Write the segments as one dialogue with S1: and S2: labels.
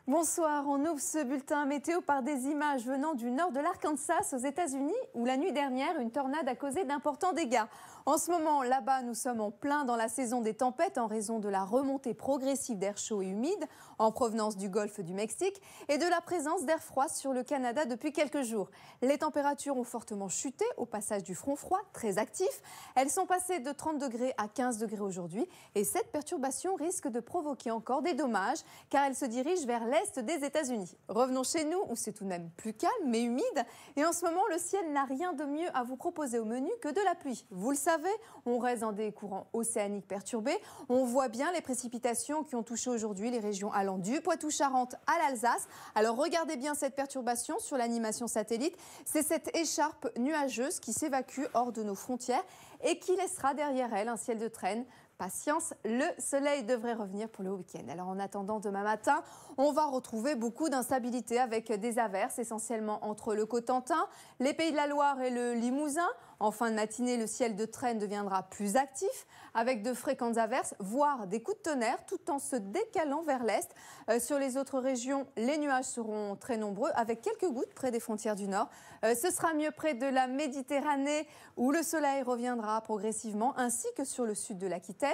S1: Bonsoir, on ouvre ce bulletin météo par des images venant du nord de l'Arkansas aux États-Unis où la nuit dernière, une tornade a causé d'importants dégâts. En ce moment, là-bas, nous sommes en plein dans la saison des tempêtes en raison de la remontée progressive d'air chaud et humide en provenance du golfe du Mexique et de la présence d'air froid sur le Canada depuis quelques jours. Les températures ont fortement chuté au passage du front froid, très actif. Elles sont passées de 30 degrés à 15 degrés aujourd'hui et cette perturbation risque de provoquer encore des dommages car elle se dirige vers l'est des États-Unis. Revenons chez nous où c'est tout de même plus calme mais humide et en ce moment le ciel n'a rien de mieux à vous proposer au menu que de la pluie. Vous le savez, on reste dans des courants océaniques perturbés. On voit bien les précipitations qui ont touché aujourd'hui les régions allant du Poitou-Charentes à l'Alsace. Alors regardez bien cette perturbation sur l'animation satellite. C'est cette écharpe nuageuse qui s'évacue hors de nos frontières et qui laissera derrière elle un ciel de traîne. Patience, le soleil devrait revenir pour le week-end. Alors en attendant demain matin, on va retrouver beaucoup d'instabilité avec des averses essentiellement entre le Cotentin, les Pays de la Loire et le Limousin. En fin de matinée, le ciel de traîne deviendra plus actif avec de fréquentes averses, voire des coups de tonnerre tout en se décalant vers l'est. Sur les autres régions, les nuages seront très nombreux avec quelques gouttes près des frontières du nord. Ce sera mieux près de la Méditerranée où le soleil reviendra progressivement ainsi que sur le sud de l'Aquitaine.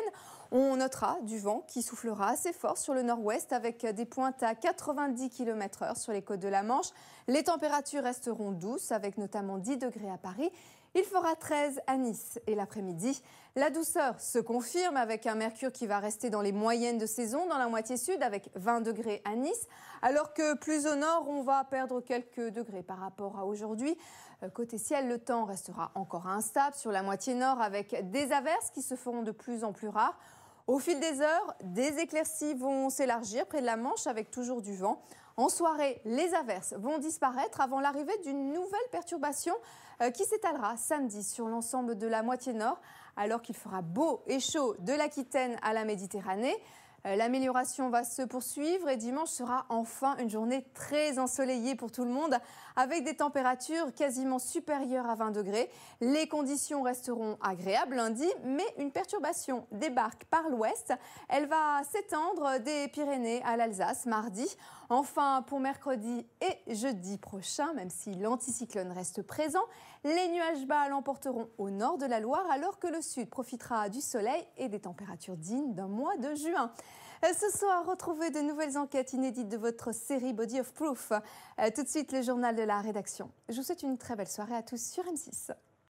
S1: On notera du vent qui soufflera assez fort sur le nord-ouest avec des pointes à 90 km/h sur les côtes de la Manche. Les températures resteront douces avec notamment 10 degrés à Paris. Il fera 13 à Nice et l'après-midi, la douceur se confirme avec un mercure qui va rester dans les moyennes de saison dans la moitié sud avec 20 degrés à Nice, alors que plus au nord, on va perdre quelques degrés par rapport à aujourd'hui. Côté ciel, le temps restera encore instable sur la moitié nord avec des averses qui se feront de plus en plus rares. Au fil des heures, des éclaircies vont s'élargir près de la Manche avec toujours du vent. En soirée, les averses vont disparaître avant l'arrivée d'une nouvelle perturbation qui s'étalera samedi sur l'ensemble de la moitié nord, alors qu'il fera beau et chaud de l'Aquitaine à la Méditerranée. L'amélioration va se poursuivre et dimanche sera enfin une journée très ensoleillée pour tout le monde avec des températures quasiment supérieures à 20 degrés. Les conditions resteront agréables lundi, mais une perturbation débarque par l'ouest. Elle va s'étendre des Pyrénées à l'Alsace mardi. Enfin, pour mercredi et jeudi prochain, même si l'anticyclone reste présent, les nuages bas l'emporteront au nord de la Loire alors que le sud profitera du soleil et des températures dignes d'un mois de juin. Ce soir, retrouvez de nouvelles enquêtes inédites de votre série Body of Proof. Tout de suite, le journal de la rédaction. Je vous souhaite une très belle soirée à tous sur M6.